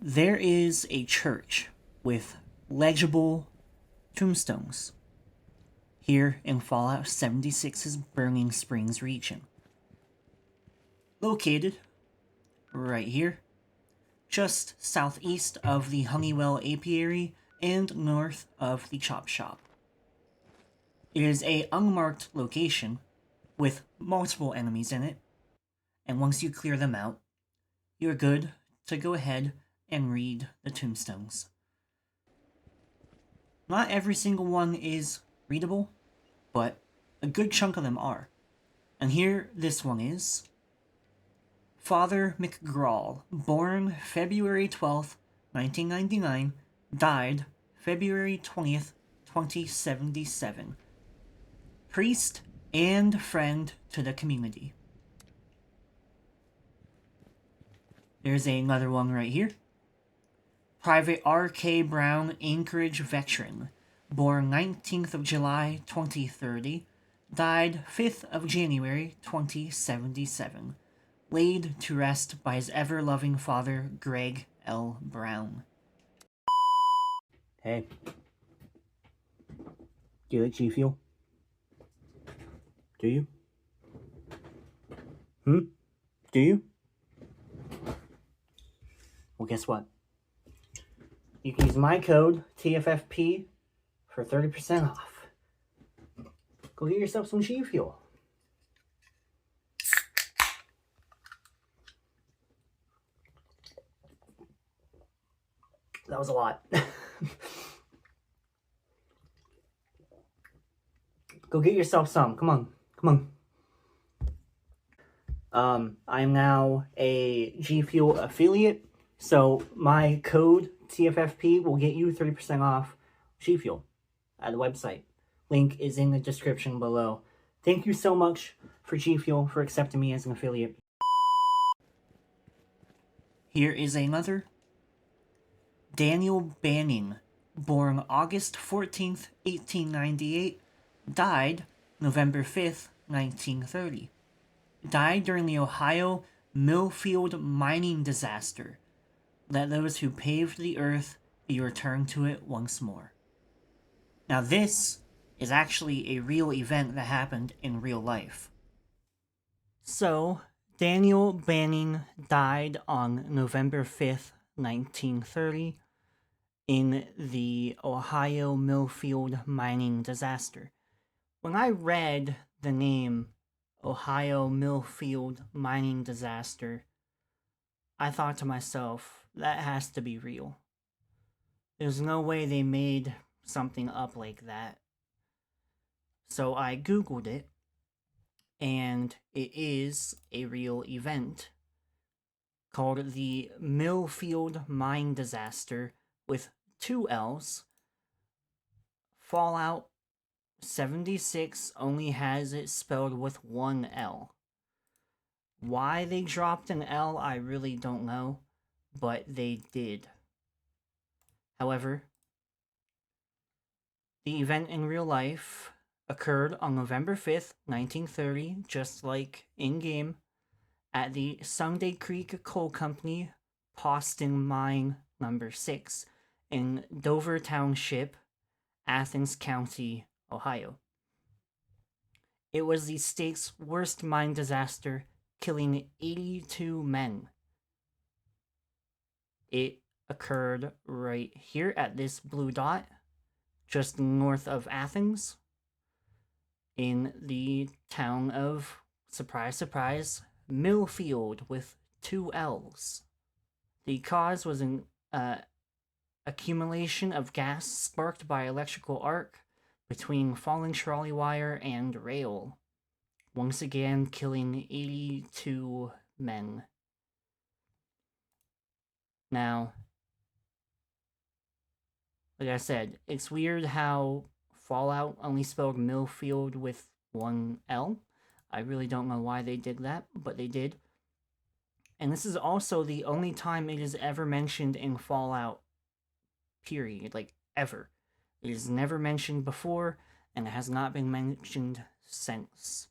There is a church with legible tombstones here in Fallout 76's Burning Springs region. Located right here, just southeast of the Honeywell Apiary and north of the Chop Shop. It is a unmarked location with multiple enemies in it, and once you clear them out, you're good to go ahead and read the tombstones. Not every single one is readable, but a good chunk of them are. And here this one is. Father McGrawl, born February 12th, 1999, died February 20th, 2077. Priest and friend to the community. There's another one right here. Private R.K. Brown, Anchorage veteran, born 19th of July 2030, died 5th of January 2077, laid to rest by his ever-loving father, Greg L. Brown. Hey. Do you like G Fuel? Do you? Do you? Well, guess what? You can use my code, TFFP, for 30% off. Go get yourself some G Fuel. That was a lot. Go get yourself some. Come on. Come on. I'm now a G Fuel affiliate, so my code TFFP will get you 30% off G Fuel at the website. Link is in the description below. Thank you so much for G Fuel for accepting me as an affiliate. Here is another. Daniel Banning, born August 14th, 1898, died November 5th, 1930. Died during the Ohio Millfield Mining Disaster. Let those who paved the earth be returned to it once more. Now this is actually a real event that happened in real life. So, Daniel Banning died on November 5th, 1930, in the Ohio Millfield Mining Disaster. When I read the name Ohio Millfield Mining Disaster, I thought to myself, that has to be real. There's no way they made something up like that. So I googled it, and it is a real event called the Millfield Mine Disaster with 2 L's. Fallout 76 only has it spelled with 1 L. Why they dropped an L, I really don't know, but they did. However, the event in real life occurred on November 5th, 1930, just like in-game, at the Sunday Creek Coal Company, Poston Mine No. 6, in Dover Township, Athens County, Ohio. It was the state's worst mine disaster, killing 82 men. It occurred right here at this blue dot, just north of Athens, in the town of, surprise, surprise, Millfield with 2 L's. The cause was an accumulation of gas sparked by electrical arc between falling trolley wire and rail, once again killing 82 men. Now, like I said, it's weird how Fallout only spelled Millfield with 1 L. I really don't know why they did that, but they did. And this is also the only time it is ever mentioned in Fallout, period, like ever. It is never mentioned before, and it has not been mentioned since.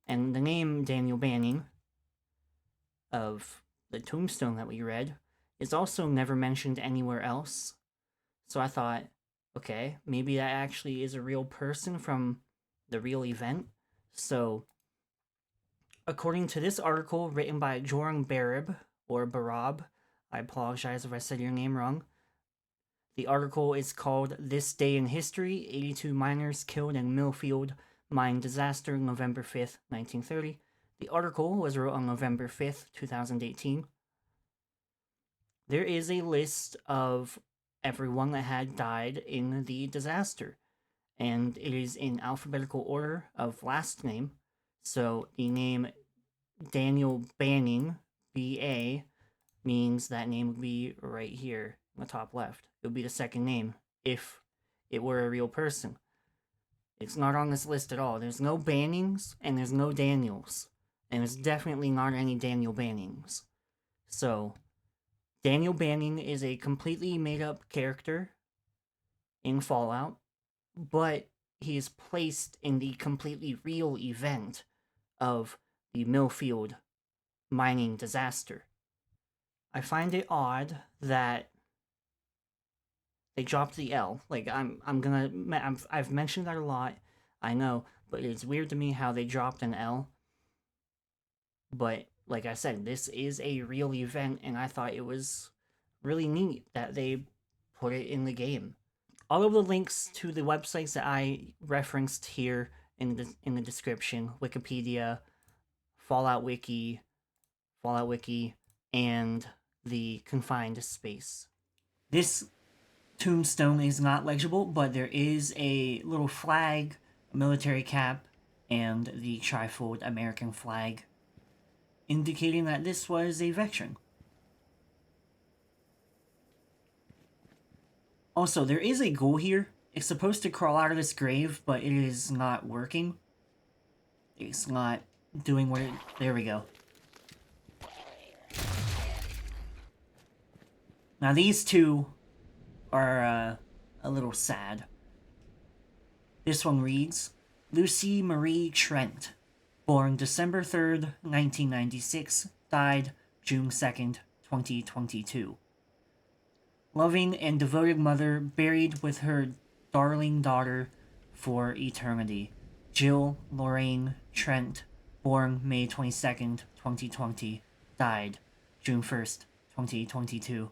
And the name Daniel Banning of the tombstone that we read is also never mentioned anywhere else. So I thought, okay, maybe that actually is a real person from the real event. So, according to this article written by Jorang Barab, or Barab, I apologize if I said your name wrong. The article is called This Day in History, 82 Miners Killed in Millfield Mine Disaster, November 5th, 1930. The article was wrote on November 5th, 2018. There is a list of everyone that had died in the disaster, and it is in alphabetical order of last name. So the name Daniel Banning, B.A., means that name would be right here in the top left. It would be the second name if it were a real person. It's not on this list at all. There's no Bannings and there's no Daniels. And there's definitely not any Daniel Bannings. So, Daniel Banning is a completely made-up character in Fallout, but he is placed in the completely real event of the Millfield mining disaster. I find it odd that they dropped the L. Like, I've mentioned that a lot, I know, but it's weird to me how they dropped an L. But, like I said, this is a real event, and I thought it was really neat that they put it in the game. All of the links to the websites that I referenced here in the description, Wikipedia, Fallout Wiki, and the confined space. This tombstone is not legible, but there is a little flag, a military cap, and the trifold American flag, indicating that this was a veteran. Also, there is a ghoul here. It's supposed to crawl out of this grave, but it is not working. It's not doing what it... There we go. Now these two are a little sad. This one reads, Lucy Marie Trent, born December 3rd, 1996, died June 2nd, 2022. Loving and devoted mother buried with her darling daughter for eternity. Jill Lorraine Trent, born May 22nd, 2020, died June 1st, 2022.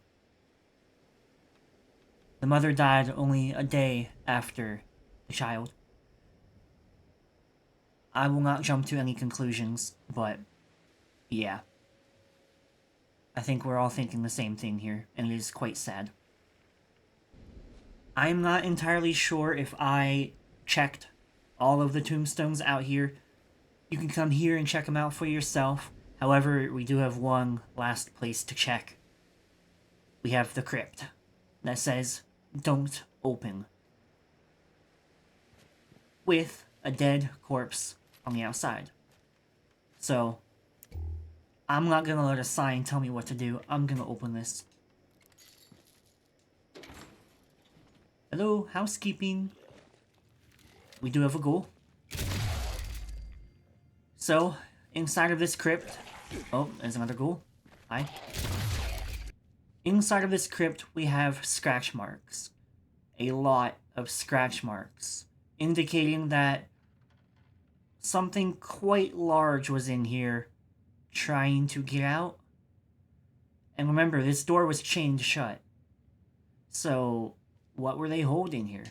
The mother died only a day after the child. I will not jump to any conclusions, but yeah. I think we're all thinking the same thing here, and it is quite sad. I'm not entirely sure if I checked all of the tombstones out here. You can come here and check them out for yourself. However, we do have one last place to check. We have the crypt that says, "Don't open," with a dead corpse on the outside. So, I'm not gonna let a sign tell me what to do. I'm gonna open this. Hello, housekeeping. We do have a ghoul. So, inside of this crypt... Oh, there's another ghoul. Hi. Inside of this crypt, we have scratch marks. A lot of scratch marks, indicating that something quite large was in here trying to get out. And remember, this door was chained shut. So, what were they holding here?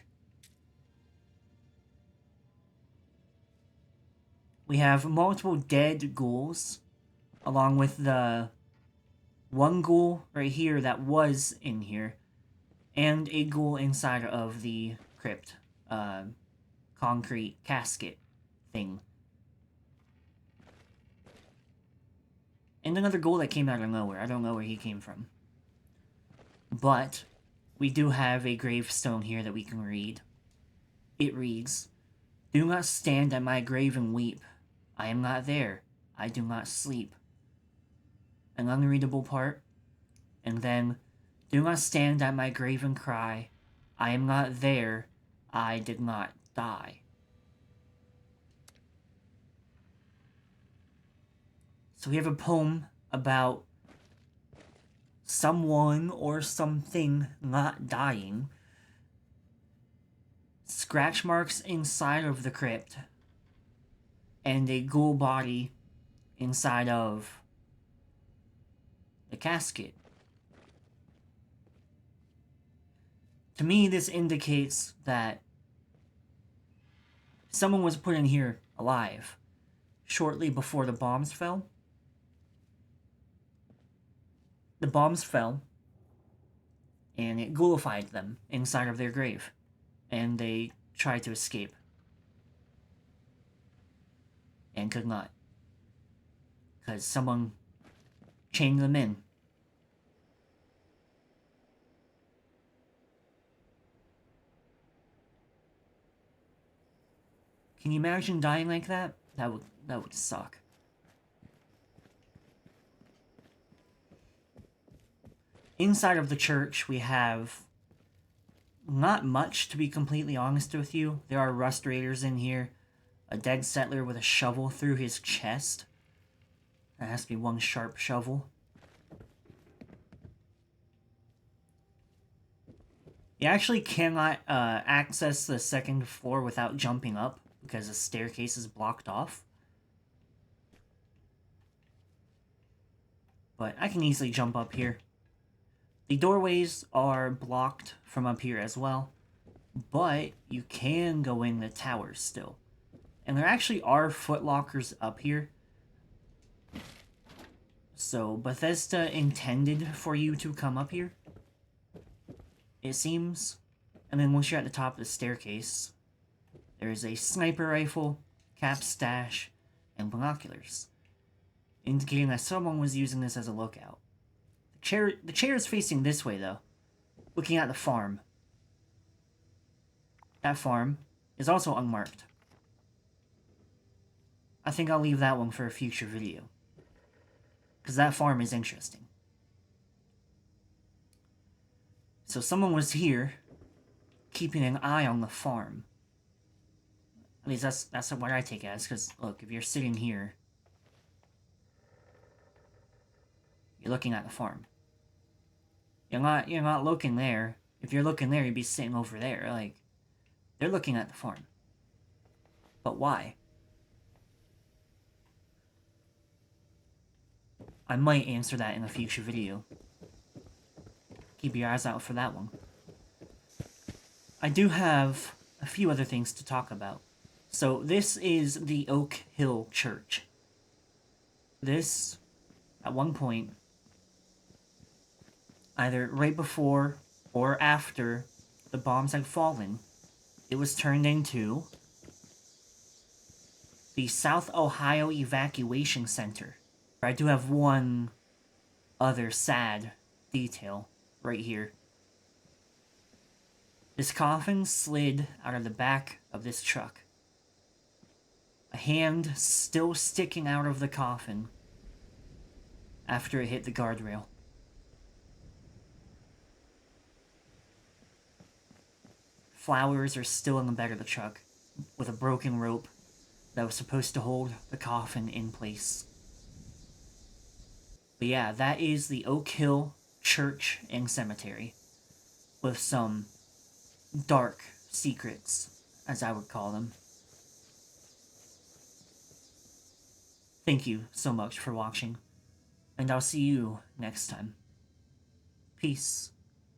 We have multiple dead ghouls, along with the one ghoul right here that was in here, and a ghoul inside of the crypt, concrete casket thing. And another ghoul that came out of nowhere. I don't know where he came from. But we do have a gravestone here that we can read. It reads, "Do not stand at my grave and weep. I am not there. I do not sleep." An unreadable part. And then, "Do not stand at my grave and cry. I am not there. I did not die." So we have a poem about someone or something not dying, scratch marks inside of the crypt, and a ghoul body inside of the casket. To me, this indicates that someone was put in here alive shortly before the bombs fell. The bombs fell, and it ghoulified them inside of their grave, and they tried to escape and could not, because someone chained them in. Can you imagine dying like that? That would suck. Inside of the church, we have not much, to be completely honest with you. There are rust raiders in here. A dead settler with a shovel through his chest. That has to be one sharp shovel. You actually cannot access the second floor without jumping up, because the staircase is blocked off. But I can easily jump up here. The doorways are blocked from up here as well, but you can go in the towers still. And there actually are footlockers up here. So Bethesda intended for you to come up here, it seems. And then once you're at the top of the staircase, there's a sniper rifle, cap stash, and binoculars, indicating that someone was using this as a lookout. The chair is facing this way, though, looking at the farm. That farm is also unmarked. I think I'll leave that one for a future video, because that farm is interesting. So someone was here, keeping an eye on the farm. At least that's what I take it as, because, look, if you're sitting here, you're looking at the farm. You're not looking there. If you're looking there, you'd be sitting over there. Like, they're looking at the farm. But why? I might answer that in a future video. Keep your eyes out for that one. I do have a few other things to talk about. So this is the Oak Hill Church. This, at one point, either right before or after the bombs had fallen, it was turned into the South Ohio Evacuation Center. I do have one other sad detail right here. This coffin slid out of the back of this truck. A hand still sticking out of the coffin after it hit the guardrail. Flowers are still in the bed of the truck, with a broken rope that was supposed to hold the coffin in place. But yeah, that is the Oak Hill Church and Cemetery, with some dark secrets, as I would call them. Thank you so much for watching, and I'll see you next time. Peace.